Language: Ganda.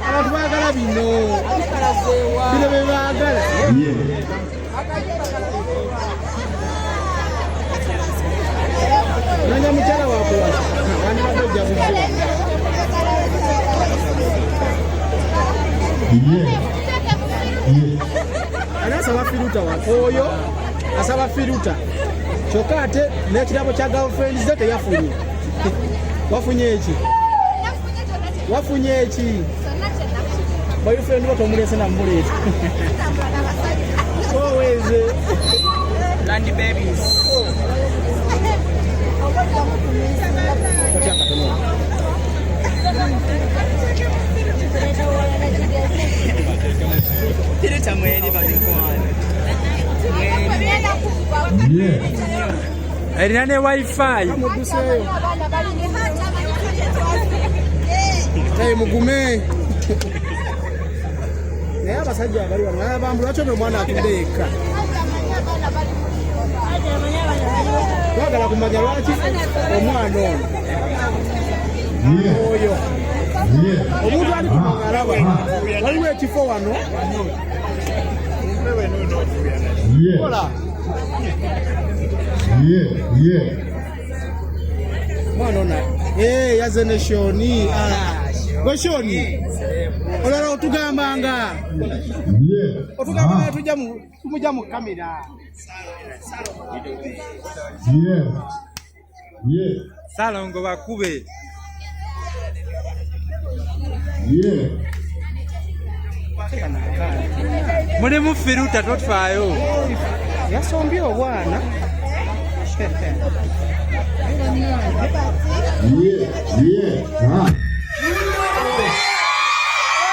Abantu baagala bino bye baagala. Nanya mukyala wakuwasa wanibadde ojja ani asaba firuta oyo asaba firuta kyokka ate n'ekirabo kya girlfriend ze teyafunye. Wafunye eki? Wafunye eki? Boyfriend wo tomulese namuleeta. Oweze Landy babies. Erina ne wifi. Mugume. Naye abasajja abali wano bambula lwaki omwana atudde yekka. Twagala kumanya lwaki omwana ono oyo omuntu ali kumangalaba waliwo ekifo wano. Kola mwana ona yaze ne Shoni. Gwe Shoni olala otugambanga tumujja mu kamera. Salongo bakube. Muli mu firuta totufaayo. Yasombye obwana. Yeah.